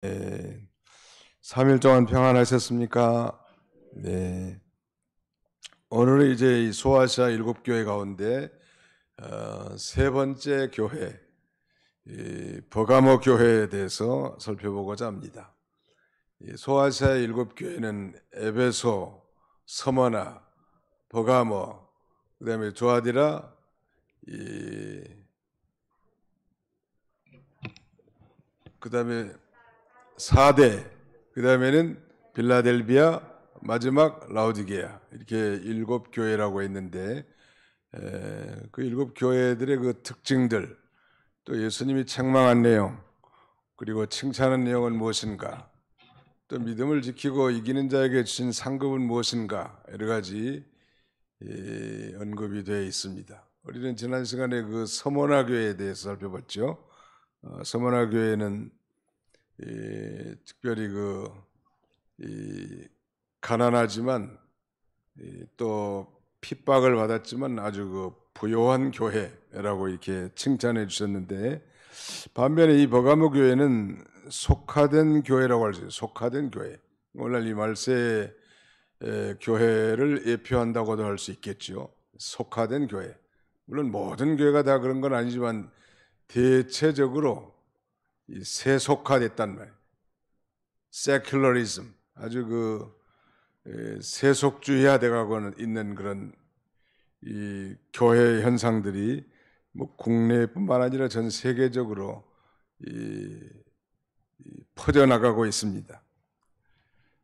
네, 3일 동안 평안하셨습니까? 네. 오늘은 이제 이 소아시아 7교회 가운데 세 번째 교회, 이 버가모 교회에 대해서 살펴보고자 합니다. 이 소아시아 7교회는 에베소, 서머나, 버가모, 그다음에 두아디라, 그다음에 사대, 그다음에는 빌라델비아, 마지막 라오디게아, 이렇게 7교회라고 했는데 그 7교회들의 그 특징들, 또 예수님이 책망한 내용, 그리고 칭찬한 내용은 무엇인가, 또 믿음을 지키고 이기는 자에게 주신 상급은 무엇인가, 여러 가지 언급이 되어 있습니다. 우리는 지난 시간에 그 서머나 교회에 대해서 살펴봤죠. 서머나 교회는 특별히 가난하지만 또 핍박을 받았지만 아주 부요한 교회라고 이렇게 칭찬해 주셨는데, 반면에 이 버가모 교회는 속화된 교회라고 할 수 있어요. 속화된 교회. 오늘 이 말세 교회를 예표한다고도 할 수 있겠죠. 속화된 교회. 물론 모든 교회가 다 그런 건 아니지만 대체적으로 이 세속화됐단 말이에요. 세큘러리즘, 아주 세속주의화되고 있는 그런 이 교회 현상들이 뭐 국내뿐만 아니라 전 세계적으로 퍼져나가고 있습니다.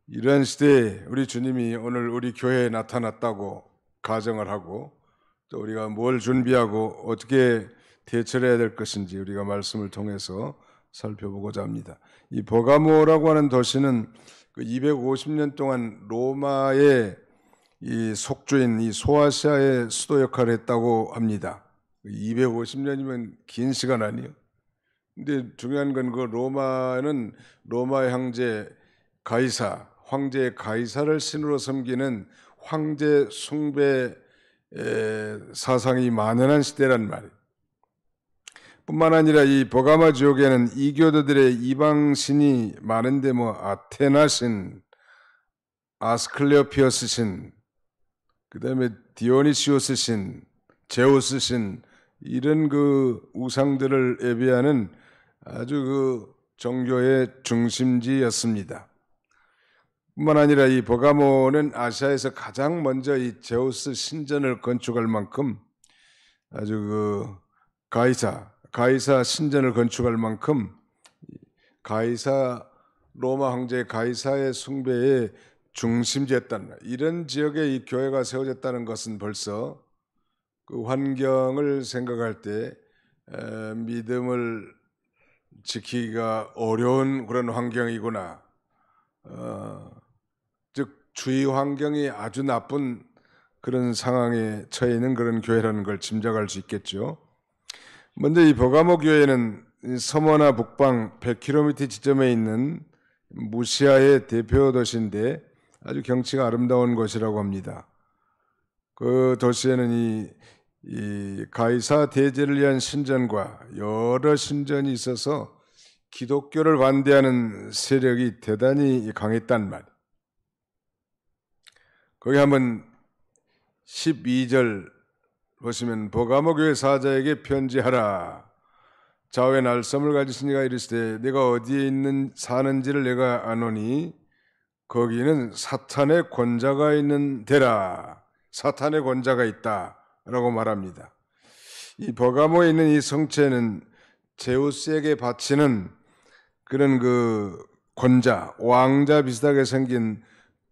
이런 시대에 우리 주님이 오늘 우리 교회에 나타났다고 가정을 하고, 또 우리가 뭘 준비하고 어떻게 대처를 해야 될 것인지 우리가 말씀을 통해서 살펴보고자 합니다. 이 버가모라고 하는 도시는 그 250년 동안 로마의 이 속주인 이 소아시아의 수도 역할을 했다고 합니다. 250년이면 긴 시간 아니에요. 근데 중요한 건 그 로마는 로마의 황제 가이사, 황제 가이사를 신으로 섬기는 황제 숭배 사상이 만연한 시대란 말이에요. 뿐만 아니라 이 버가마 지역에는 이교도들의 이방신이 많은데 아테나 신, 아스클레오피어스 신, 그 다음에 디오니시오스 신, 제우스 신, 이런 우상들을 예배하는 아주 종교의 중심지였습니다. 뿐만 아니라 이 버가모는 아시아에서 가장 먼저 이 제우스 신전을 건축할 만큼 아주 가이사 신전을 건축할 만큼 로마 황제 가이사의 숭배의 중심지였다는 거예요. 이런 지역에 이 교회가 세워졌다는 것은 벌써 그 환경을 생각할 때 믿음을 지키기가 어려운 그런 환경이구나. 즉 주위 환경이 아주 나쁜 그런 상황에 처해 있는 그런 교회라는 걸 짐작할 수 있겠죠. 먼저 이 버가모 교회는 서머나 북방 100km 지점에 있는 무시아의 대표 도시인데 아주 경치가 아름다운 곳이라고 합니다. 그 도시에는 이 가이사 대제를 위한 신전과 여러 신전이 있어서 기독교를 반대하는 세력이 대단히 강했단 말. 거기 한번 12절 보시면 버가모 교회 사자에게 편지하라. 좌우에 날섬을 가지신 이가 이르시되 내가 어디에 사는지를 내가 아노니 거기는 사탄의 권자가 있는 데라. 사탄의 권자가 있다라고 말합니다. 이 버가모에 있는 이 성체는 제우스에게 바치는 그런 권자, 왕자 비슷하게 생긴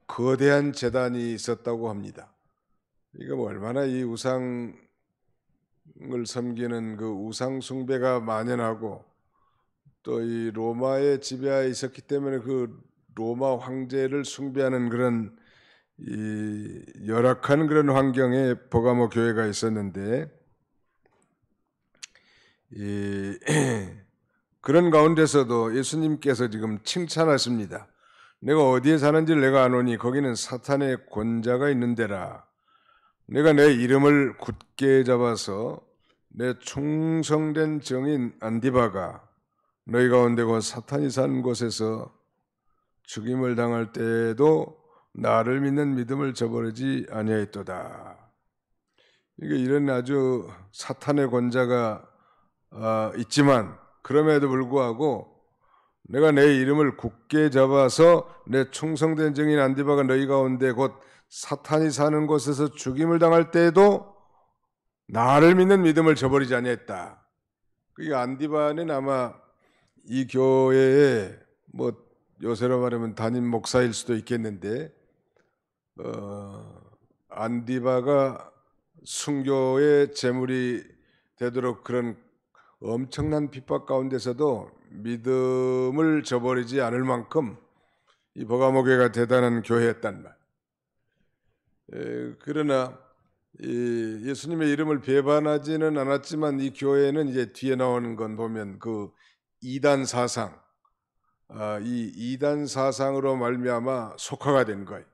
거대한 제단이 있었다고 합니다. 이거 얼마나 이 우상을 섬기는 우상 숭배가 만연하고, 또 이 로마의 지배하에 있었기 때문에 로마 황제를 숭배하는 그런 이 열악한 그런 환경에 버가모 교회가 있었는데, 그런 가운데서도 예수님께서 지금 칭찬하십니다. 내가 어디에 사는지를 내가 아노니 거기는 사탄의 권자가 있는 데라. 내가 내 이름을 굳게 잡아서 내 충성된 증인 안디바가 너희 가운데 곧 사탄이 사는 곳에서 죽임을 당할 때에도 나를 믿는 믿음을 저버리지 아니하였도다. 이게 이런 아주 사탄의 권자가 있지만 그럼에도 불구하고 내가 내 이름을 굳게 잡아서 내 충성된 증인 안디바가 너희 가운데 곧 사탄이 사는 곳에서 죽임을 당할 때에도 나를 믿는 믿음을 저버리지 아니했다. 이 안디바는 아마 이 교회의 뭐 요새로 말하면 담임 목사일 수도 있겠는데 안디바가 순교의 제물이 되도록 그런 엄청난 핍박 가운데서도 믿음을 저버리지 않을 만큼 이 버가모교회가 대단한 교회였단 말. 그러나 예수님의 이름을 배반하지는 않았지만 이 교회는 이제 뒤에 나오는 건 보면 그 이단 사상, 이 이단 사상으로 말미암아 속화가 된 거예요.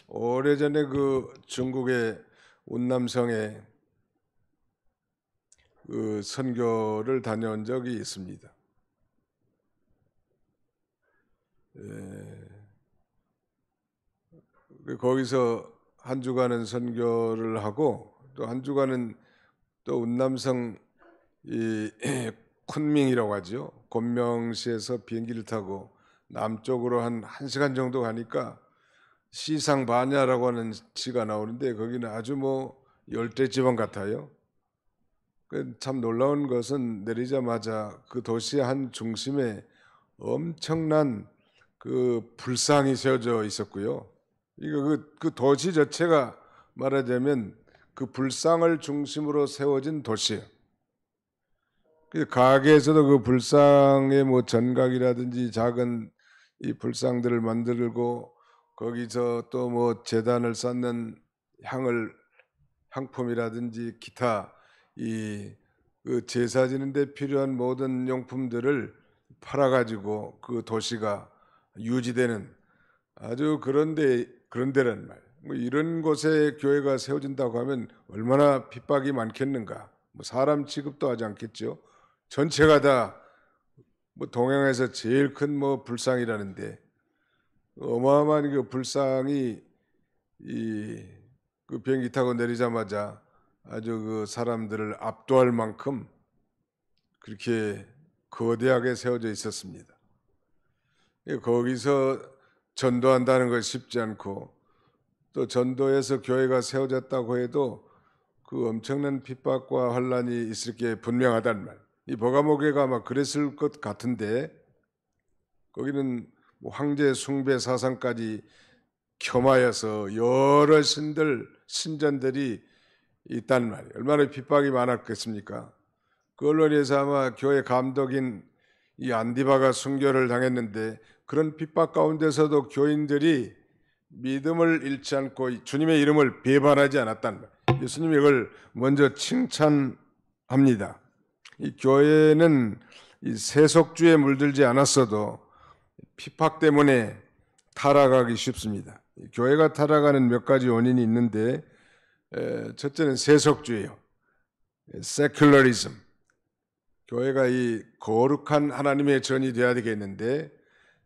오래전에 그 중국의 운남성에 그 선교를 다녀온 적이 있습니다. 거기서 한 주간은 선교를 하고 또 한 주간은 또 운남성 이 쿤밍이라고 하죠. 곤명시에서 비행기를 타고 남쪽으로 한 1시간 정도 가니까 시상바냐라고 하는 시가 나오는데 거기는 아주 뭐 열대지방 같아요. 참 놀라운 것은 내리자마자 그 도시의 한 중심에 엄청난 그 불상이 세워져 있었고요. 이거 그 도시 자체가 말하자면 그 불상을 중심으로 세워진 도시예요. 가게에서도 그 불상의 뭐 전각이라든지 작은 이 불상들을 만들고 거기서 또 뭐 제단을 쌓는 향품이라든지 기타 그 제사 지는데 필요한 모든 용품들을 팔아가지고 그 도시가 유지되는 아주 그런 데란 말. 뭐 이런 곳에 교회가 세워진다고 하면 얼마나 핍박이 많겠는가. 뭐 사람 취급도 하지 않겠죠. 전체가 다 뭐 동양에서 제일 큰 뭐 불상이라는데 어마어마한 그 불상이 그 비행기 타고 내리자마자 아주 그 사람들을 압도할 만큼 그렇게 거대하게 세워져 있었습니다. 거기서 전도한다는 것이 쉽지 않고 또 전도에서 교회가 세워졌다고 해도 그 엄청난 핍박과 환란이 있을 게 분명하단 말. 이 버가모교회가 아마 그랬을 것 같은데 거기는 뭐 황제 숭배 사상까지 겸하여서 여러 신전들이 있단 말이에요. 얼마나 핍박이 많았겠습니까? 그걸로 인해서 아마 교회 감독인 이 안디바가 순교를 당했는데 그런 핍박 가운데서도 교인들이 믿음을 잃지 않고 주님의 이름을 배반하지 않았단 말이에요. 예수님이 이걸 먼저 칭찬합니다. 이 교회는 이 세속주의에 물들지 않았어도 핍박 때문에 타락하기 쉽습니다. 교회가 타락하는 몇 가지 원인이 있는데 첫째는 세속주의예요. 세큘러리즘. 교회가 이 거룩한 하나님의 전이 되어야 되겠는데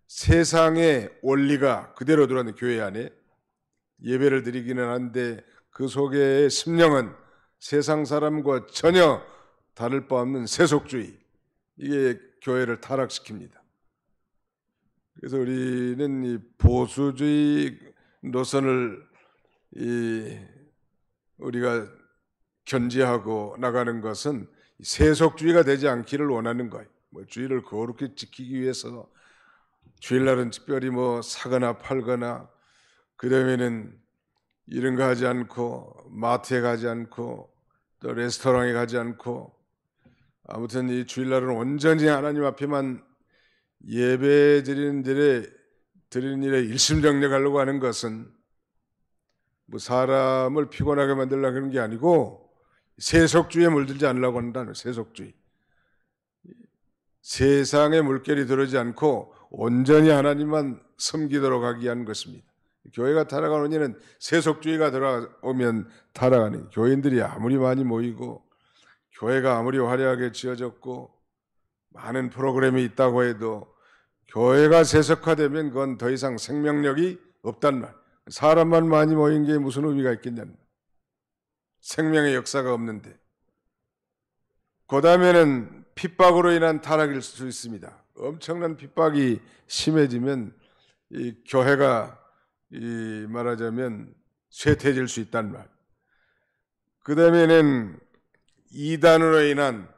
세상의 원리가 그대로 들어가는 교회 안에 예배를 드리기는 한데 그 속의 심령은 세상 사람과 전혀 다를 바 없는 세속주의. 이게 교회를 타락시킵니다. 그래서 우리는 이 보수주의 노선을 우리가 견지하고 나가는 것은 세속주의가 되지 않기를 원하는 거예요. 뭐 주의를 거룩히 지키기 위해서 주일날은 특별히 뭐 사거나 팔거나 그다음에는 이런 거 하지 않고 마트에 가지 않고 또 레스토랑에 가지 않고 아무튼 이 주일날은 온전히 하나님 앞에만 예배 드리는 일에 일심정력하려고 하는 것은 뭐 사람을 피곤하게 만들려고 하는 게 아니고 세속주의에 물들지 않으려고 한다는 세속주의. 세상의 물결이 들어오지 않고 온전히 하나님만 섬기도록 하기 위한 것입니다. 교회가 타락하는 원인은 세속주의가 들어오면 타락하는 교인들이 아무리 많이 모이고 교회가 아무리 화려하게 지어졌고 많은 프로그램이 있다고 해도 교회가 세속화되면 그건 더 이상 생명력이 없단 말. 사람만 많이 모인 게 무슨 의미가 있겠냐는. 생명의 역사가 없는데. 그 다음에는 핍박으로 인한 타락일 수 있습니다. 엄청난 핍박이 심해지면 이 교회가 말하자면 쇠퇴해질 수 있단 말. 그 다음에는 이단으로 인한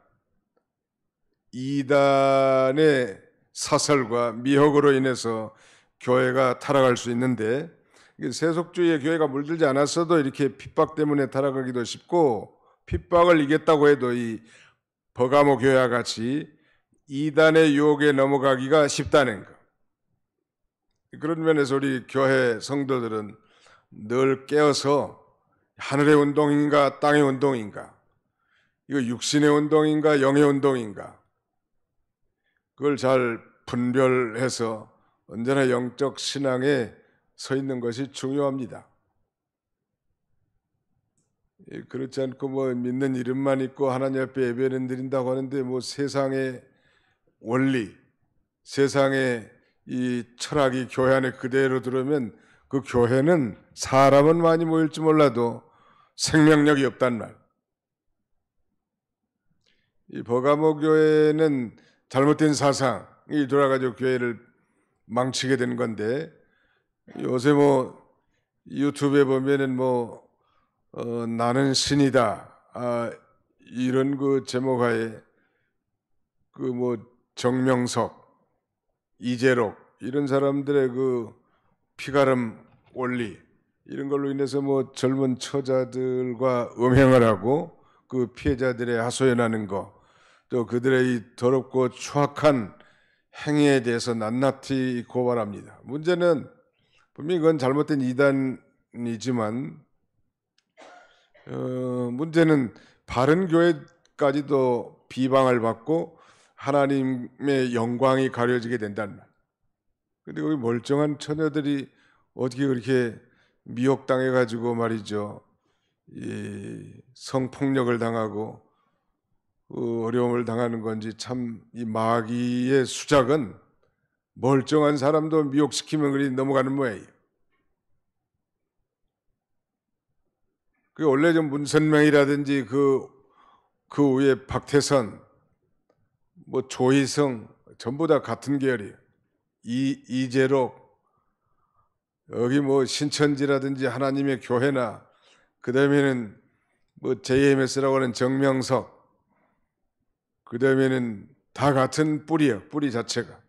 이단의 사설과 미혹으로 인해서 교회가 타락할 수 있는데, 세속주의의 교회가 물들지 않았어도 이렇게 핍박 때문에 타락하기도 쉽고, 핍박을 이겼다고 해도 이 버가모 교회와 같이 이단의 유혹에 넘어가기가 쉽다는 것. 그런 면에서 우리 교회 성도들은 늘 깨어서 하늘의 운동인가 땅의 운동인가, 이거 육신의 운동인가 영의 운동인가, 그걸 잘 분별해서 언제나 영적 신앙에 서 있는 것이 중요합니다. 그렇지 않고 뭐 믿는 이름만 있고 하나님 앞에 예배는 드린다고 하는데 뭐 세상의 원리, 세상의 이 철학이 교회 안에 그대로 들어오면 그 교회는 사람은 많이 모일지 몰라도 생명력이 없단 말. 이 버가모 교회는 잘못된 사상이 돌아가지고 교회를 망치게 된 건데, 요새 뭐 유튜브에 보면은 나는 신이다, 이런 그 제목하에 그 정명석, 이재록 이런 사람들의 그 피가름 원리 이런 걸로 인해서 젊은 처자들과 음행을 하고 그 피해자들의 하소연하는 거, 또 그들의 이 더럽고 추악한 행위에 대해서 낱낱이 고발합니다. 문제는 분명히 그건 잘못된 이단이지만 문제는 바른 교회까지도 비방을 받고 하나님의 영광이 가려지게 된다는 말. 그런데 거기 멀쩡한 처녀들이 어떻게 그렇게 미혹당해가지고 말이죠, 이 성폭력을 당하고 어려움을 당하는 건지. 참 이 마귀의 수작은 멀쩡한 사람도 미혹시키면 그리 넘어가는 모양이에요. 그 원래 좀 문선명이라든지 그 위에 박태선, 조희성 전부 다 같은 계열이에요. 이재록, 여기 신천지라든지 하나님의 교회나, 그 다음에는 JMS라고 하는 정명석, 그 다음에는 다 같은 뿌리예요. 뿌리 자체가.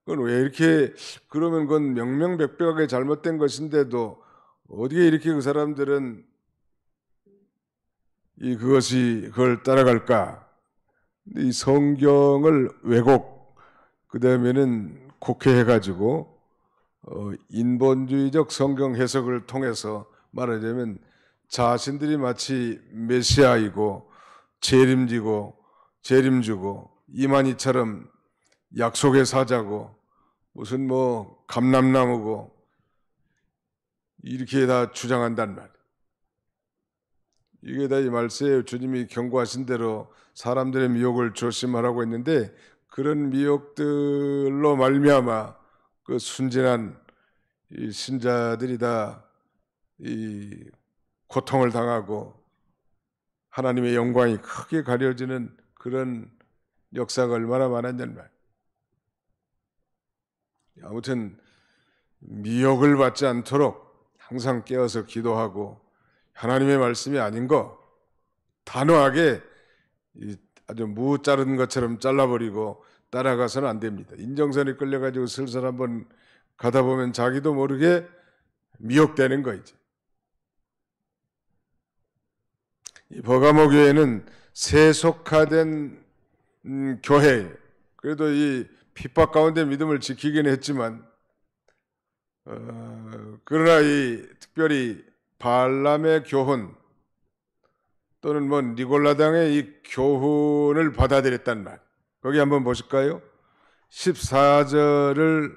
그건 왜 이렇게, 그러면 그건 명명백백하게 잘못된 것인데도 어디에 이렇게 그 사람들은 그걸 따라갈까? 이 성경을 왜곡, 그 다음에는 곡해해가지고 인본주의적 성경 해석을 통해서 말하자면 자신들이 마치 메시아이고 재림주고 이만희처럼 약속의 사자고 무슨 감람나무고 이렇게 다 주장한단 말이에요. 이게 다 이 말세에 주님이 경고하신 대로 사람들의 미혹을 조심하라고 했는데, 그런 미혹들로 말미암아 그 순진한 이 신자들이 다 이 고통을 당하고 하나님의 영광이 크게 가려지는 그런 역사가 얼마나 많았냐는 말. 아무튼 미혹을 받지 않도록 항상 깨어서 기도하고 하나님의 말씀이 아닌 거 단호하게 아주 무 자른 것처럼 잘라버리고 따라가서는 안 됩니다. 인정선에 끌려가지고 슬슬 한번 가다 보면 자기도 모르게 미혹되는 거이지. 이 버가모 교회는 세속화된 교회, 그래도 이 핍박 가운데 믿음을 지키긴 했지만, 그러나 이 특별히 발람의 교훈 또는 니골라당의 이 교훈을 받아들였단 말. 거기 한번 보실까요? 14절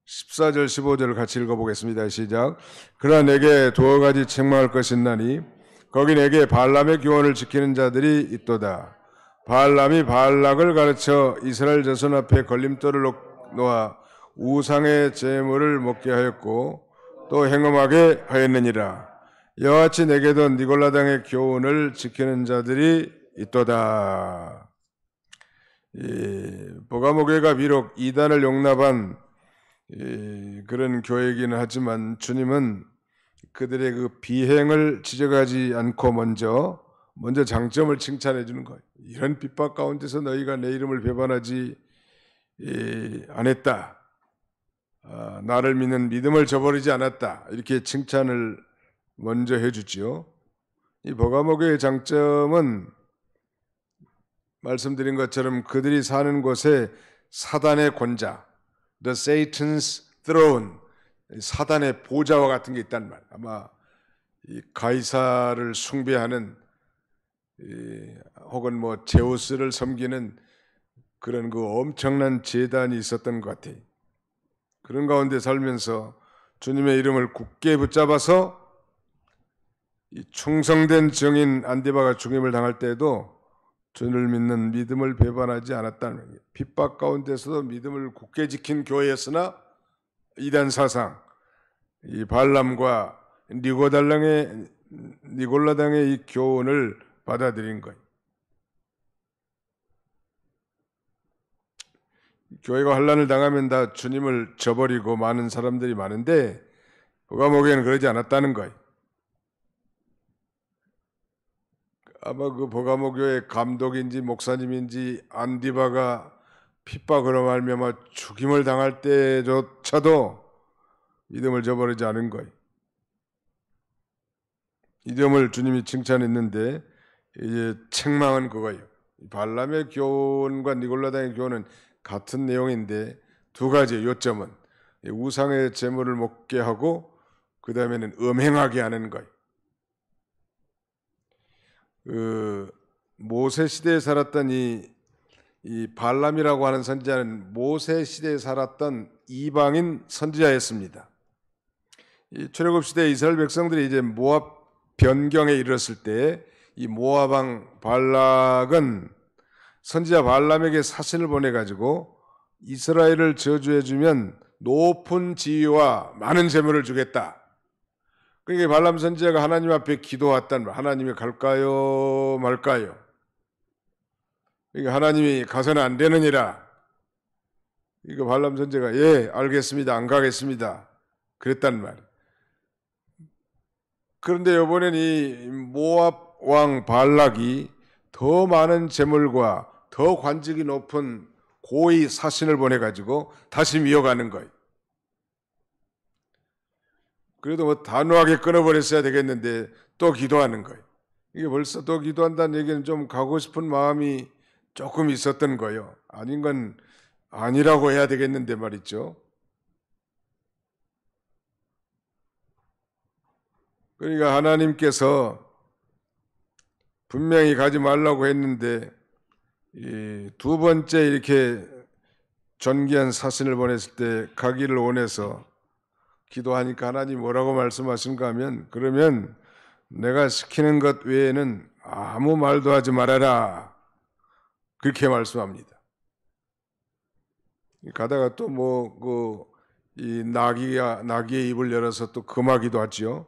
15절을 같이 읽어보겠습니다. 시작. 그러나 내게 두어 가지 책망할 것이 있나니 거기 내게 발람의 교훈을 지키는 자들이 있도다. 발람이 발락을 가르쳐 이스라엘 자손 앞에 걸림돌을 놓아 우상의 제물을 먹게 하였고 또 행음하게 하였느니라. 이와 같이 내게도 니골라당의 교훈을 지키는 자들이 있도다. 버가모교회가 비록 이단을 용납한 그런 교회이기는 하지만 주님은 그들의 그 비행을 지적하지 않고 먼저 장점을 칭찬해 주는 거예요. 이런 핍박 가운데서 너희가 내 이름을 배반하지 않았다. 나를 믿는 믿음을 저버리지 않았다. 이렇게 칭찬을 먼저 해주지요. 이 버가모교의 장점은 말씀드린 것처럼 그들이 사는 곳에 사단의 권자, the Satan's throne, 사단의 보좌와 같은 게 있단 말. 아마 이 가이사를 숭배하는 혹은 뭐 제우스를 섬기는 그런 그 엄청난 제단이 있었던 것 같아요. 그런 가운데 살면서 주님의 이름을 굳게 붙잡아서 이 충성된 증인 안디바가 죽임을 당할 때에도 주님을 믿는 믿음을 배반하지 않았다는 거예요. 핍박 가운데서도 믿음을 굳게 지킨 교회였으나 이단 사상, 이 발람과 니골라당의 이 교훈을 받아들인 거예요. 교회가 환난을 당하면 다 주님을 저버리고 많은 사람들이 많은데 버가모교회는 그러지 않았다는 거예요. 아마 그 버가모교회 감독인지 목사님인지 안디바가 핍박으로 말미암아 죽임을 당할 때조차도 믿음을 저버리지 않은 거예요. 이 점을 주님이 칭찬했는데 이제 책망은 그거예요. 발람의 교훈과 니골라당의 교훈은 같은 내용인데 두 가지 요점은 우상의 제물을 먹게 하고 그 다음에는 음행하게 하는 거예요. 모세 시대에 살았던 이 발람이라고 하는 선지자는 모세 시대에 살았던 이방인 선지자였습니다. 이 출애굽 시대 이스라엘 백성들이 이제 모압 변경에 이르렀을 때 이 모압 왕 발락은 선지자 발람에게 사신을 보내가지고 이스라엘을 저주해주면 높은 지위와 많은 재물을 주겠다. 그러니까 발람 선지자가 하나님 앞에 기도했단 말. 하나님이 갈까요 말까요? 그러니까 하나님이 가서는 안 되느니라. 이거 발람 선지자가 예 알겠습니다. 안 가겠습니다. 그랬단 말. 그런데 이번엔 이 모압 왕 발락이 더 많은 재물과 더 관직이 높은 고위 사신을 보내가지고 다시 미워가는 거예요. 그래도 뭐 단호하게 끊어버렸어야 되겠는데 또 기도하는 거예요. 이게 벌써 또 기도한다는 얘기는 좀 가고 싶은 마음이 조금 있었던 거예요. 아닌 건 아니라고 해야 되겠는데 말이죠. 그러니까 하나님께서 분명히 가지 말라고 했는데 두 번째 이렇게 존귀한 사신을 보냈을 때 가기를 원해서 기도하니까 하나님 뭐라고 말씀하신가 하면 그러면 내가 시키는 것 외에는 아무 말도 하지 말아라. 그렇게 말씀합니다. 가다가 또 뭐 이 나귀의 입을 열어서 또 금하기도 하지요.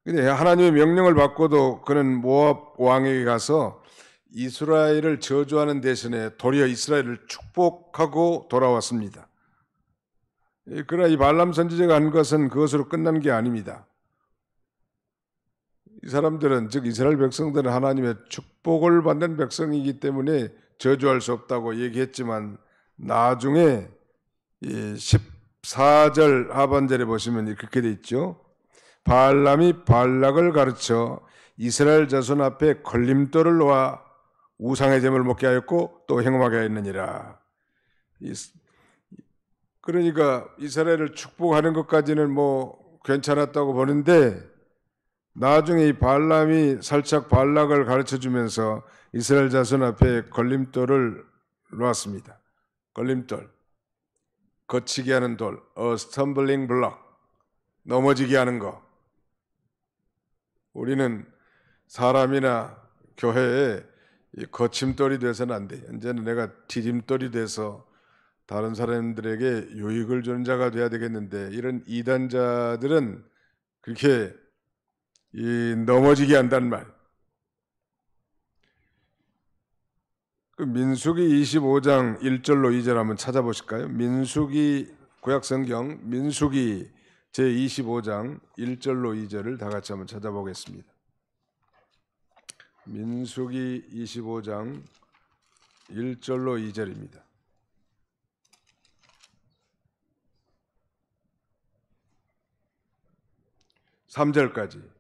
근데 하나님의 명령을 받고도 그는 모압 왕에게 가서 이스라엘을 저주하는 대신에 도리어 이스라엘을 축복하고 돌아왔습니다. 그러나 이 발람 선지자가 한 것은 그것으로 끝난 게 아닙니다. 이 사람들은 즉 이스라엘 백성들은 하나님의 축복을 받는 백성이기 때문에 저주할 수 없다고 얘기했지만 나중에 14절 하반절에 보시면 그렇게 돼 있죠. 발람이 발락을 가르쳐 이스라엘 자손 앞에 걸림돌을 놓아 우상의 제물을 먹게 하였고 또 행음하게 하였느니라. 그러니까 이스라엘을 축복하는 것까지는 뭐 괜찮았다고 보는데 나중에 이 발람이 살짝 발락을 가르쳐주면서 이스라엘 자손 앞에 걸림돌을 놓았습니다. 걸림돌, 거치게 하는 돌, a stumbling block, 넘어지게 하는 거. 우리는 사람이나 교회에 이 거침돌이 돼서는 안 돼. 이제는 내가 디딤돌이 돼서 다른 사람들에게 유익을 주는 자가 돼야 되겠는데, 이런 이단자들은 그렇게 넘어지게 한단 말. 그 민수기 25장 1절로 2절 한번 찾아보실까요? 민수기 구약성경 민수기 제25장 1절로 2절을 다 같이 한번 찾아보겠습니다. 민수기 25장 1절로 2절입니다. 3절까지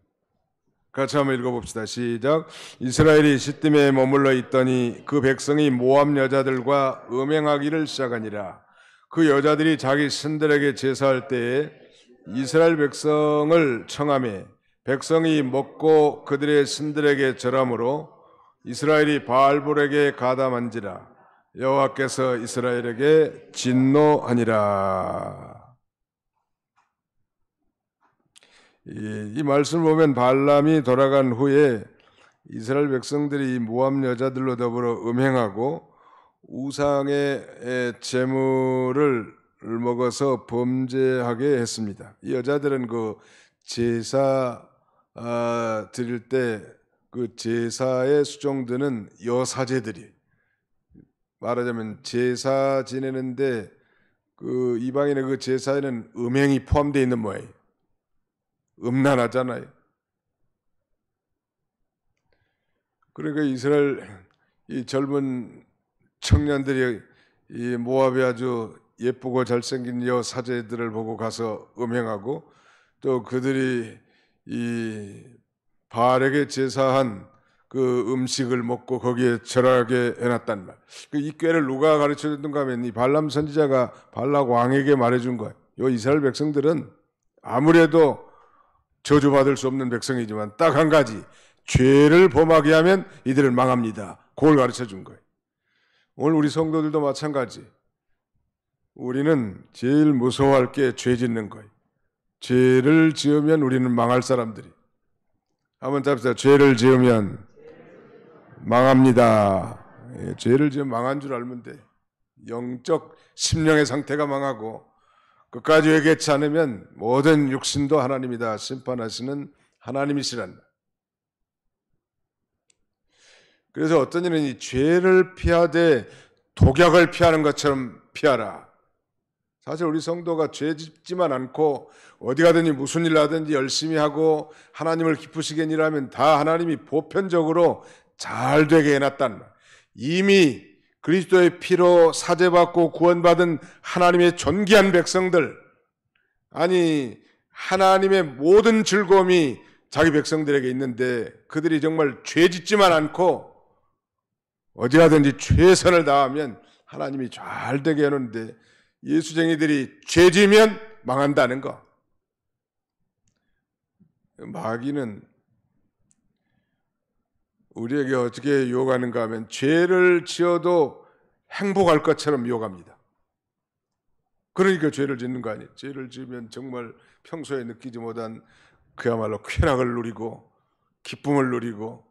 같이 한번 읽어봅시다. 시작. 이스라엘이 시딤에 머물러 있더니 그 백성이 모압 여자들과 음행하기를 시작하니라. 그 여자들이 자기 신들에게 제사할 때에 이스라엘 백성을 청하매 백성이 먹고 그들의 신들에게 절함으로 이스라엘이 바알볼에게 가담한지라. 여호와께서 이스라엘에게 진노하니라. 이 말씀을 보면 발람이 돌아간 후에 이스라엘 백성들이 모압 여자들로 더불어 음행하고 우상의 제물을 먹어서 범죄하게 했습니다. 이 여자들은 그 제사 드릴 때 그 제사에 수종드는 여사제들이, 말하자면 제사 지내는데 그 이방인의 그 제사에는 음행이 포함되어 있는 모양이에요. 음란하잖아요. 그러니까 이스라엘 이 젊은 청년들이 이 모압의 아주 예쁘고 잘생긴 여사제들을 보고 가서 음행하고, 또 그들이 이 바알에게 제사한 그 음식을 먹고 거기에 절하게 해놨단 말. 이 꾀를 누가 가르쳐 줬는가 하면 이 발람 선지자가 발락 왕에게 말해준 거예요. 요 이스라엘 백성들은 아무래도 저주받을 수 없는 백성이지만 딱 한 가지, 죄를 범하게 하면 이들을 망합니다. 그걸 가르쳐 준 거예요. 오늘 우리 성도들도 마찬가지. 우리는 제일 무서워할 게 죄 짓는 거예요. 죄를 지으면 우리는 망할 사람들이. 한번 답시다. 죄를 지으면 망합니다. 예, 죄를 지으면 망한 줄 알면 돼. 영적 심령의 상태가 망하고 끝까지 회개치 않으면 모든 육신도 하나님이 다 심판하시는 하나님이시란다. 그래서 어떤 이는 이 죄를 피하되 독약을 피하는 것처럼 피하라. 사실 우리 성도가 죄 짓지만 않고 어디 가든지 무슨 일 하든지 열심히 하고 하나님을 기쁘시게 일하면 다 하나님이 보편적으로 잘 되게 해놨단 말. 이미 그리스도의 피로 사죄받고 구원받은 하나님의 존귀한 백성들, 아니 하나님의 모든 즐거움이 자기 백성들에게 있는데 그들이 정말 죄 짓지만 않고 어디 가든지 최선을 다하면 하나님이 잘 되게 해놓는데, 예수쟁이들이 죄 지으면 망한다는 거. 마귀는 우리에게 어떻게 유혹하는가 하면 죄를 지어도 행복할 것처럼 유혹합니다. 그러니까 죄를 짓는 거 아니에요. 죄를 지으면 정말 평소에 느끼지 못한 그야말로 쾌락을 누리고 기쁨을 누리고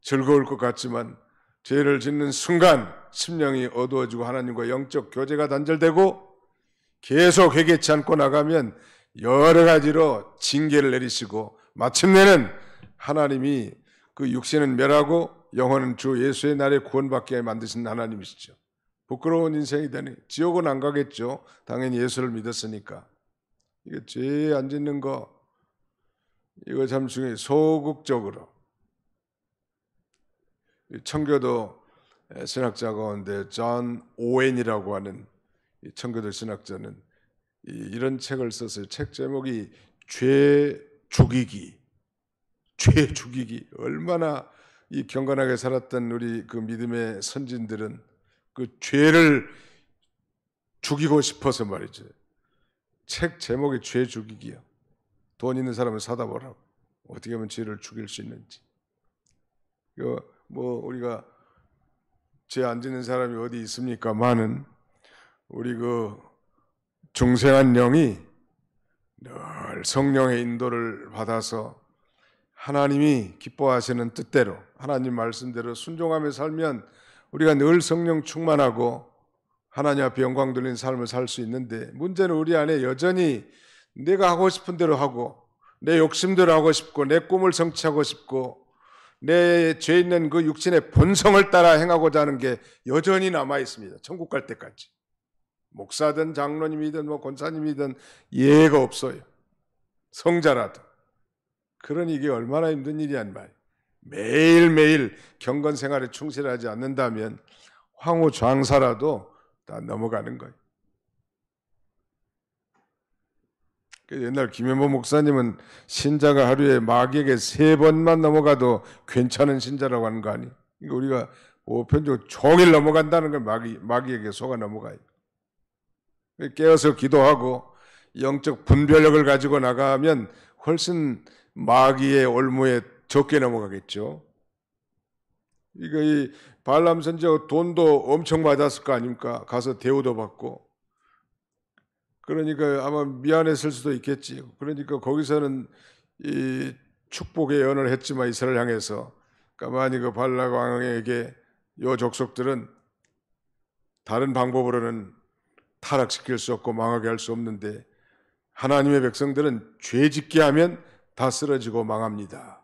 즐거울 것 같지만, 죄를 짓는 순간 심령이 어두워지고 하나님과 영적 교제가 단절되고 계속 회개치 않고 나가면 여러 가지로 징계를 내리시고 마침내는 하나님이 그 육신은 멸하고 영혼은 주 예수의 날에 구원받게 만드신 하나님이시죠. 부끄러운 인생이 되니 지옥은 안 가겠죠. 당연히 예수를 믿었으니까. 이게 죄 안 짓는 거, 이거 참 중요해요. 소극적으로. 청교도 신학자 가운데 존 오웬이라고 하는 청교도 신학자는 이런 책을 썼어요. 책 제목이 죄 죽이기. 죄 죽이기. 얼마나 이 경건하게 살았던 우리 그 믿음의 선진들은 그 죄를 죽이고 싶어서 말이죠. 책 제목이 죄 죽이기요. 돈 있는 사람을 사다 보라고. 어떻게 하면 죄를 죽일 수 있는지. 뭐 우리가 죄 안 짓는 사람이 어디 있습니까만은 우리 그 중생한 영이 늘 성령의 인도를 받아서 하나님이 기뻐하시는 뜻대로 하나님 말씀대로 순종하며 살면 우리가 늘 성령 충만하고 하나님 앞에 영광 돌리는 삶을 살 수 있는데, 문제는 우리 안에 여전히 내가 하고 싶은 대로 하고 내 욕심대로 하고 싶고 내 꿈을 성취하고 싶고 내 죄 있는 그 육신의 본성을 따라 행하고자 하는 게 여전히 남아 있습니다. 천국 갈 때까지. 목사든 장로님이든 뭐 권사님이든 예가 없어요. 성자라도. 그러니 이게 얼마나 힘든 일이란 말이에요. 매일매일 경건 생활에 충실하지 않는다면 황후 장사라도 다 넘어가는 거예요. 옛날 김현모 목사님은 신자가 하루에 마귀에게 3번만 넘어가도 괜찮은 신자라고 하는 거 아니에요? 우리가 보편적으로 종일 넘어간다는 건 마귀에게 속아 넘어가요. 깨어서 기도하고 영적 분별력을 가지고 나가면 훨씬 마귀의 올무에 적게 넘어가겠죠. 이 발람 선지자가 돈도 엄청 받았을 거 아닙니까? 가서 대우도 받고. 그러니까 아마 미안했을 수도 있겠지. 그러니까 거기서는 이 축복의 예언을 했지만 이스라엘 향해서 가만히 그 발람 왕에게 요 족속들은 다른 방법으로는 타락시킬 수 없고 망하게 할 수 없는데 하나님의 백성들은 죄 짓게 하면 다 쓰러지고 망합니다.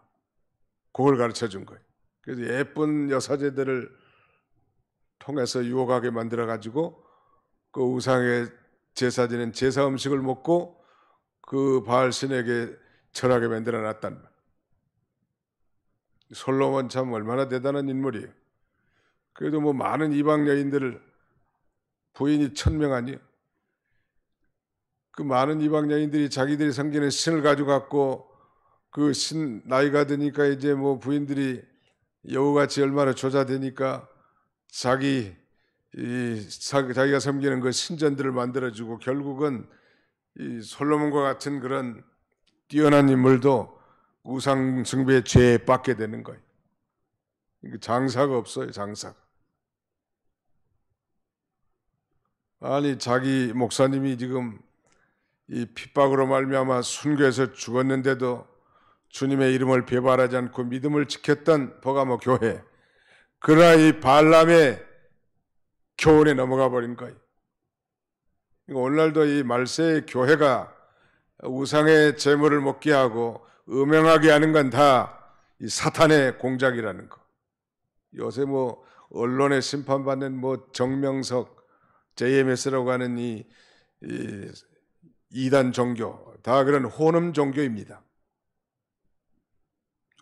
그걸 가르쳐 준 거예요. 그래서 예쁜 여사제들을 통해서 유혹하게 만들어 가지고 그 우상의 제사지는 제사 음식을 먹고 그 바알 신에게 절하게 만들어 놨단 말이에요. 솔로몬 참 얼마나 대단한 인물이에요. 그래도 뭐 많은 이방 여인들을, 부인이 1000명 아니에요. 그 많은 이방 여인들이 자기들이 섬기는 신을 가지고 갖고 그 신 나이가 드니까 이제 뭐 부인들이 여우같이 얼마나 조자되니까 자기가 섬기는 그 신전들을 만들어주고 결국은 이 솔로몬과 같은 그런 뛰어난 인물도 우상 숭배의 죄에 빠게 되는 거예요. 장사가 없어요, 장사가. 아니 자기 목사님이 지금 이 핍박으로 말미암아 순교해서 죽었는데도 주님의 이름을 배반하지 않고 믿음을 지켰던 버가모 교회, 그러나 이 발람의 교훈에 넘어가 버린 거예요. 오늘날도 이 말세의 교회가 우상의 재물을 먹게 하고 음행하게 하는 건 다 이 사탄의 공작이라는 거. 요새 뭐 언론에 심판받는 뭐 정명석, JMS라고 하는 이 이단 종교, 다 그런 혼음 종교입니다.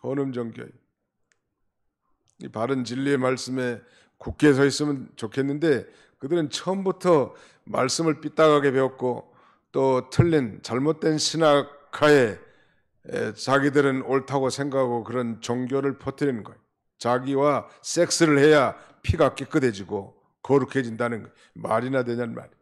혼음 종교. 이 바른 진리의 말씀에 굳게 서 있으면 좋겠는데 그들은 처음부터 말씀을 삐딱하게 배웠고 또 틀린 잘못된 신학하에 자기들은 옳다고 생각하고 그런 종교를 퍼뜨리는 거예요. 자기와 섹스를 해야 피가 깨끗해지고 거룩해진다는 거예요. 말이나 되냐는 말이에요.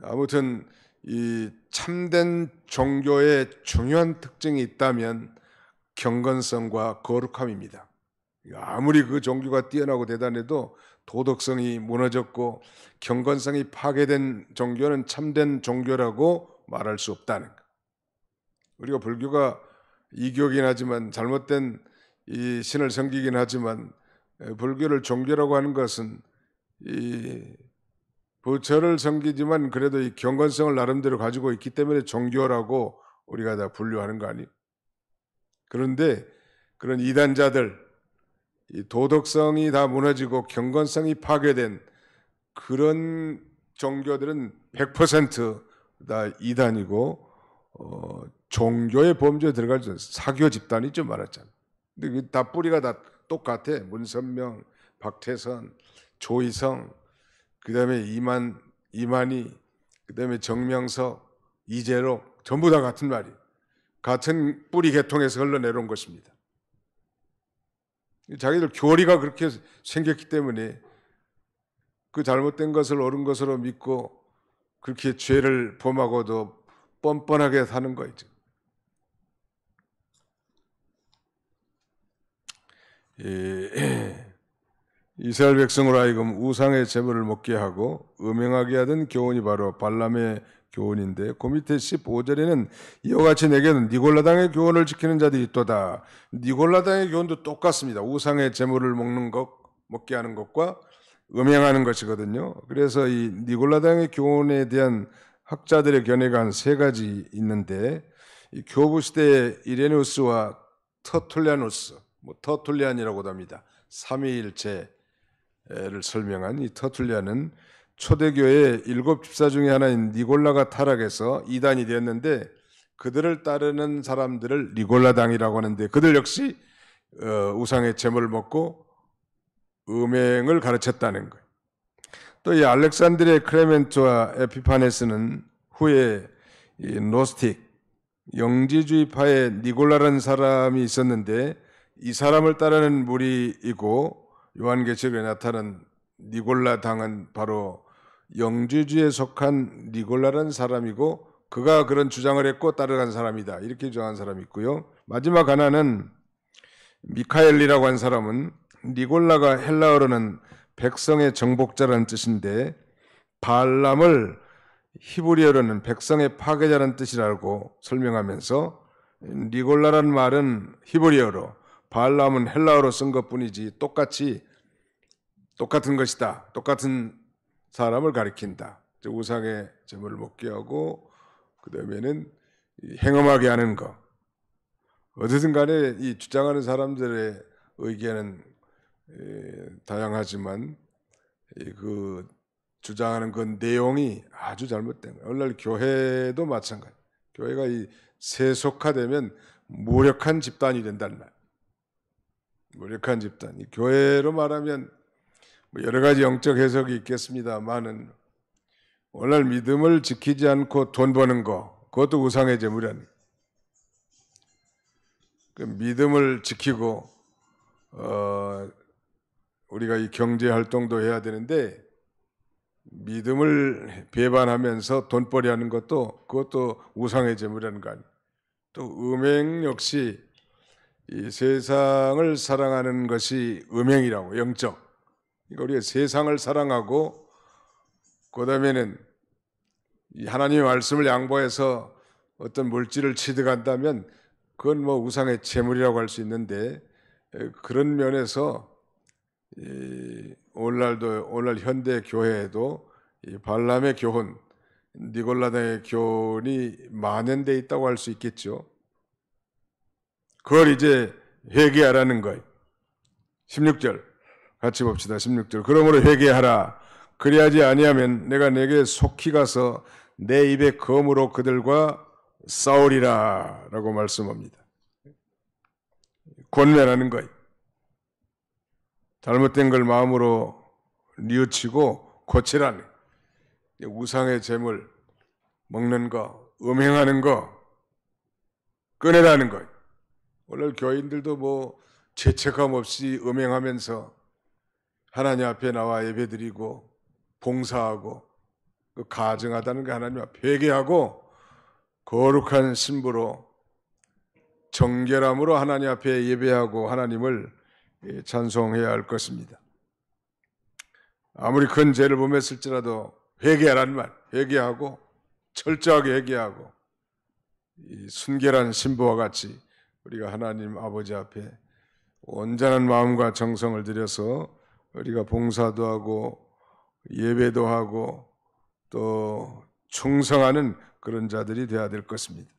아무튼 이 참된 종교의 중요한 특징이 있다면 경건성과 거룩함입니다. 아무리 그 종교가 뛰어나고 대단해도 도덕성이 무너졌고 경건성이 파괴된 종교는 참된 종교라고 말할 수 없다는 것. 우리가 불교가 이교긴 하지만 잘못된 이 신을 섬기긴 하지만 불교를 종교라고 하는 것은 이 부처를 섬기지만 그래도 이 경건성을 나름대로 가지고 있기 때문에 종교라고 우리가 다 분류하는 거 아니에요? 그런데 그런 이단자들, 이 도덕성이 다 무너지고 경건성이 파괴된 그런 종교들은 100%다 이단이고 종교의 범주에 들어갈 때 사교 집단이 좀 많았잖아요. 근데 다 뿌리가 다 똑같아. 문선명, 박태선, 조희성, 그다음에 이만희, 그다음에 정명석, 이재록 전부 다 같은 말이에요. 같은 뿌리 계통에서 흘러내려온 것입니다. 자기들 교리가 그렇게 생겼기 때문에 그 잘못된 것을 옳은 것으로 믿고 그렇게 죄를 범하고도 뻔뻔하게 사는 거죠. 이스라엘 백성으로 하여금 우상의 제물을 먹게 하고 음행하게 하던 교훈이 바로 발람의 교훈인데 그 밑에 15절에는 이와 같이 내게는 니골라당의 교훈을 지키는 자들이 있도다. 니골라당의 교훈도 똑같습니다. 우상의 제물을 먹게 하는 것과 음행하는 것이거든요. 그래서 이 니골라당의 교훈에 대한 학자들의 견해가 한 세 가지 있는데, 이 교부 시대의 이레누스와 터툴리아누스, 터툴리안이라고도 합니다. 삼위일체를 설명한 이 터툴리안은 초대교회의 7집사 중에 하나인 니골라가 타락해서 이단이 되었는데, 그들을 따르는 사람들을 니골라당이라고 하는데, 그들 역시 우상의 제물을 먹고 음행을 가르쳤다는 거예요. 또 이 알렉산드리아 클레멘트와 에피파네스는 후에 이 노스틱 영지주의파의 니골라라는 사람이 있었는데, 이 사람을 따르는 무리이고 요한계시록에 나타난 니골라당은 바로 영지주의에 속한 니골라라는 사람이고, 그가 그런 주장을 했고 따라간 사람이다, 이렇게 주장한 사람이 있고요. 마지막 하나는 미카엘리라고 한 사람은, 니골라가 헬라어로는 백성의 정복자라는 뜻인데 발람을 히브리어로는 백성의 파괴자라는 뜻이라고 설명하면서, 니골라라는 말은 히브리어로, 발람은 헬라어로 쓴 것뿐이지 똑같은 것이다, 똑같은 사람을 가리킨다. 우상의 제물을 먹게 하고 그 다음에는 행음하게 하는 것. 어쨌든 간에 이 주장하는 사람들의 의견은 다양하지만 그 주장하는 그 내용이 아주 잘못된 거예요. 오늘날 교회도 마찬가지. 교회가 이 세속화되면 무력한 집단이 된다는 말. 무력한 집단. 이 교회로 말하면 여러 가지 영적 해석이 있겠습니다만은, 오늘날 믿음을 지키지 않고 돈 버는 거, 그것도 우상의 제물이라는. 그 믿음을 지키고 우리가 이 경제 활동도 해야 되는데, 믿음을 배반하면서 돈벌이 하는 것도, 그것도 우상의 제물이라는 거 아니에요. 또 음행 역시 이 세상을 사랑하는 것이 음행이라고, 영적. 그러니까 우리가 세상을 사랑하고 그 다음에는 하나님의 말씀을 양보해서 어떤 물질을 취득한다면 그건 우상의 제물이라고 할 수 있는데, 그런 면에서 오늘날 현대 교회에도 이 발람의 교훈, 니골라당의 교훈이 만연되어 있다고 할 수 있겠죠. 그걸 이제 회개하라는 거예요. 16절 같이 봅시다. 16절. 그러므로 회개하라. 그리하지 아니하면 내가 내게 속히 가서 내 입의 검으로 그들과 싸우리라 라고 말씀합니다. 권면하는 거예요. 잘못된 걸 마음으로 뉘우치고 고치라는, 우상의 제물 먹는 거, 음행하는 거 끊으라는 거예요. 오늘 교인들도 죄책감 없이 음행하면서 하나님 앞에 나와 예배드리고 봉사하고 가증하다는 게 하나님 앞에 회개하고 거룩한 신부로 정결함으로 하나님 앞에 예배하고 하나님을 찬송해야 할 것입니다. 아무리 큰 죄를 범했을지라도 회개하라는 말, 회개하고 철저하게 회개하고 이 순결한 신부와 같이 우리가 하나님 아버지 앞에 온전한 마음과 정성을 들여서 우리가 봉사도 하고 예배도 하고 또 충성하는 그런 자들이 되어야 될 것입니다.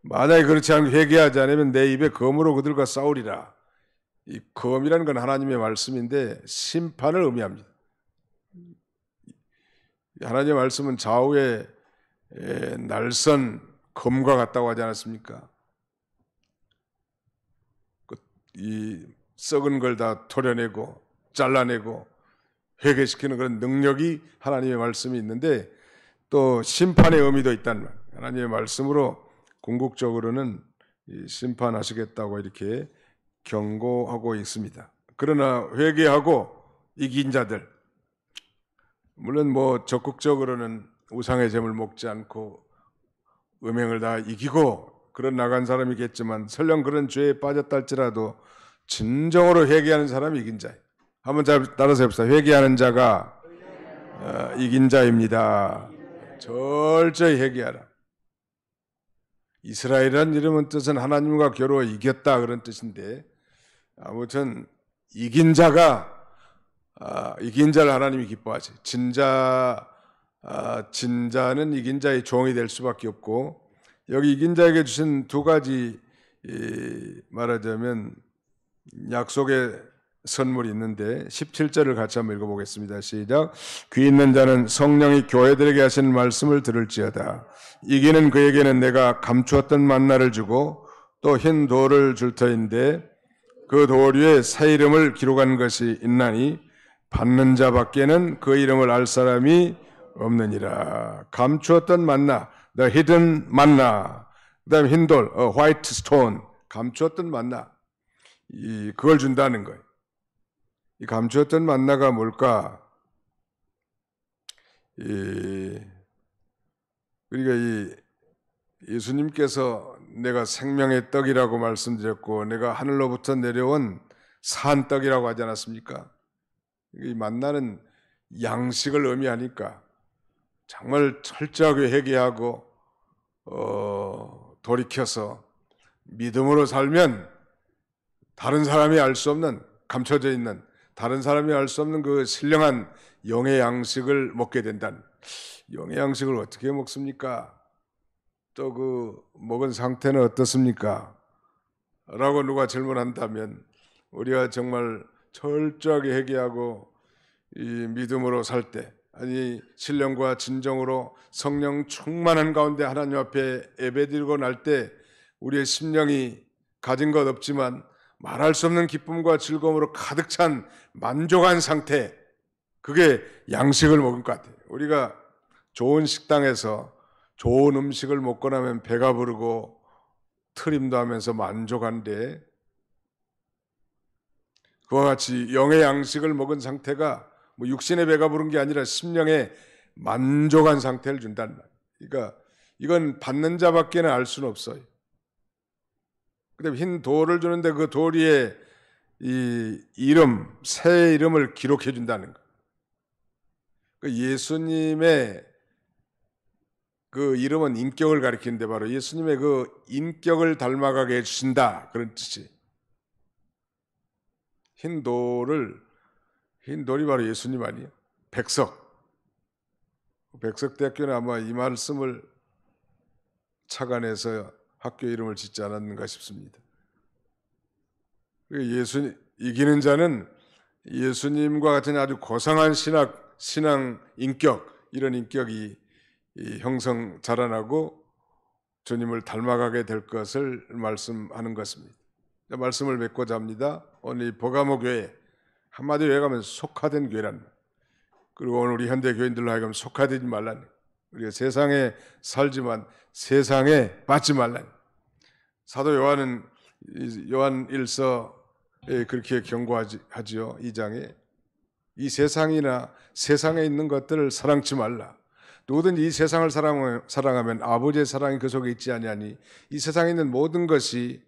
만약에 그렇지 않고 회개하지 않으면 내 입에 검으로 그들과 싸우리라. 이 검이라는 건 하나님의 말씀인데 심판을 의미합니다. 하나님의 말씀은 좌우에 날선 검과 같다고 하지 않았습니까? 이 썩은 걸 다 토려내고 잘라내고 회개시키는 그런 능력이 하나님의 말씀이 있는데, 또 심판의 의미도 있다는 말. 하나님의 말씀으로 궁극적으로는 심판하시겠다고 이렇게 경고하고 있습니다. 그러나 회개하고 이긴 자들, 물론 적극적으로는 우상의 제물 먹지 않고 음행을 다 이기고 그런 나간 사람이겠지만, 설령 그런 죄에 빠졌다 할지라도 진정으로 회개하는 사람이 이긴 자예요. 한번 따라서 해봅시다. 회개하는 자가 이긴 자입니다. 철저히 회개하라. 이스라엘이라는 이름은 뜻은 하나님과 겨루어 이겼다 그런 뜻인데, 아무튼 이긴 자가 이긴 자를 하나님이 기뻐하지. 진자는 이긴 자의 종이 될 수밖에 없고, 여기 이긴 자에게 주신 두 가지 말하자면 약속의 선물이 있는데 17절을 같이 한번 읽어보겠습니다. 시작. 귀 있는 자는 성령이 교회들에게 하시는 말씀을 들을지어다. 이기는 그에게는 내가 감추었던 만나를 주고 또 흰 돌을 줄 터인데 그 돌 위에 새 이름을 기록한 것이 있나니 받는 자밖에는 그 이름을 알 사람이 없느니라. 감추었던 만나, the hidden manna, 그다음에 흰 돌, white stone, 감추었던 만나, 그걸 준다는 거예요. 이 감추었던 만나가 뭘까? 그러니까 예수님께서 내가 생명의 떡이라고 말씀드렸고 내가 하늘로부터 내려온 산 떡이라고 하지 않았습니까? 이 만나는 양식을 의미하니까 정말 철저하게 회개하고 돌이켜서 믿음으로 살면 다른 사람이 알 수 없는, 감춰져 있는 다른 사람이 알 수 없는 그 신령한 영의 양식을 먹게 된다는. 영의 양식을 어떻게 먹습니까? 또 그 먹은 상태는 어떻습니까? 라고 누가 질문한다면 우리가 정말 철저하게 회개하고 이 믿음으로 살 때, 아니 신령과 진정으로 성령 충만한 가운데 하나님 앞에 예배드리고 날 때 우리의 심령이 가진 것 없지만 말할 수 없는 기쁨과 즐거움으로 가득 찬 만족한 상태, 그게 양식을 먹은 것 같아요. 우리가 좋은 식당에서 좋은 음식을 먹고 나면 배가 부르고 트림도 하면서 만족한데, 그와 같이 영의 양식을 먹은 상태가 뭐 육신의 배가 부른 게 아니라 심령의 만족한 상태를 준다는 말이에요. 그러니까 이건 받는 자밖에는 알 수는 없어요. 그다음에 흰 돌을 주는데 그 돌 위에 이 이름, 새 이름을 기록해 준다는 거. 그 예수님의 그 이름은 인격을 가리키는데 바로 예수님의 그 인격을 닮아가게 해주신다, 그런 뜻이. 흰 돌이 바로 예수님 아니에요? 백석대학교는 아마 이 말씀을 착안해서 학교 이름을 짓지 않았는가 싶습니다. 이기는 자는 예수님과 같은 아주 고상한 신앙 인격, 이런 인격이 형성 자라나고 주님을 닮아가게 될 것을 말씀하는 것입니다. 말씀을 맺고자 합니다. 오늘 이 버가모 교회, 한마디로 얘기하면 속화된 교회란 말. 그리고 오늘 우리 현대 교인들로 하여금 속화되지 말라는, 우리가 세상에 살지만 세상에 빠지지 말라는. 사도 요한은 요한 1서에 그렇게 경고하지요. 2장에 이 세상이나 세상에 있는 것들을 사랑치 말라. 누구든지 이 세상을 사랑하면 아버지의 사랑이 그 속에 있지 아니하니 이 세상에 있는 모든 것이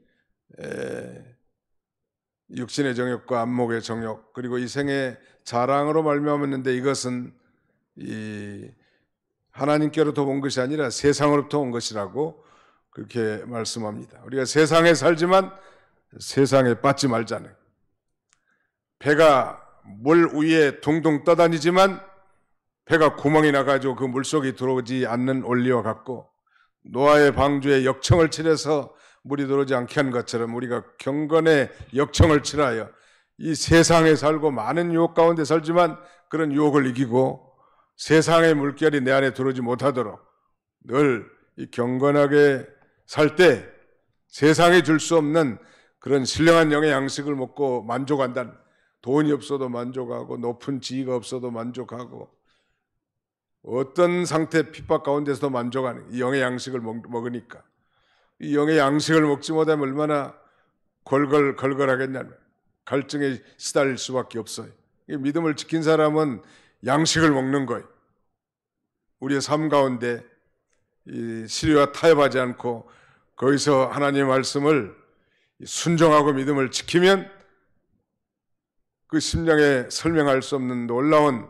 육신의 정욕과 안목의 정욕, 그리고 이 생의 자랑으로 말미암았는데 이것은 하나님께로부터 온 것이 아니라 세상으로부터 온 것이라고 그렇게 말씀합니다. 우리가 세상에 살지만 세상에 빠지지 말자는. 배가 물 위에 둥둥 떠다니지만 배가 구멍이 나가지고 그 물속에 들어오지 않는 원리와 같고, 노아의 방주에 역청을 칠해서 물이 들어오지 않게 한 것처럼 우리가 경건의 역청을 칠하여 이 세상에 살고 많은 유혹 가운데 살지만 그런 유혹을 이기고 세상의 물결이 내 안에 들어오지 못하도록 늘 이 경건하게 살 때 세상에 줄 수 없는 그런 신령한 영의 양식을 먹고 만족한다는. 돈이 없어도 만족하고 높은 지위가 없어도 만족하고 어떤 상태 핍박 가운데서도 만족하는 이 영의 양식을 먹으니까, 이 영의 양식을 먹지 못하면 얼마나 걸걸하겠냐면 갈증에 시달릴 수밖에 없어요. 믿음을 지킨 사람은 양식을 먹는 거예요. 우리의 삶 가운데 시리와 타협하지 않고 거기서 하나님의 말씀을 순종하고 믿음을 지키면 그 심령에 설명할 수 없는 놀라운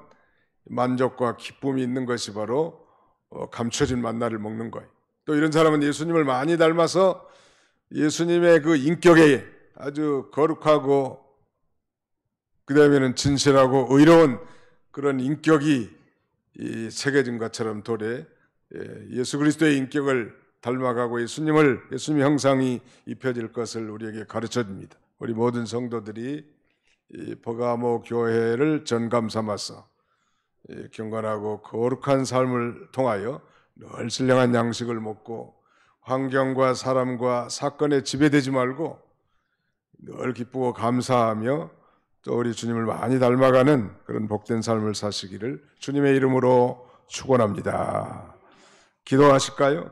만족과 기쁨이 있는 것이 바로 감춰진 만나를 먹는 거예요. 또 이런 사람은 예수님을 많이 닮아서 예수님의 그 인격에 아주 거룩하고 그 다음에는 진실하고 의로운 그런 인격이 새겨진 것처럼 돌에 예수 그리스도의 인격을 닮아가고 예수님의 형상이 입혀질 것을 우리에게 가르쳐 줍니다. 우리 모든 성도들이 이 버가모 교회를 전감 삼아서 경건하고 거룩한 삶을 통하여 늘 신령한 양식을 먹고 환경과 사람과 사건에 지배되지 말고 늘 기쁘고 감사하며 또 우리 주님을 많이 닮아가는 그런 복된 삶을 사시기를 주님의 이름으로 축원합니다. 기도하실까요?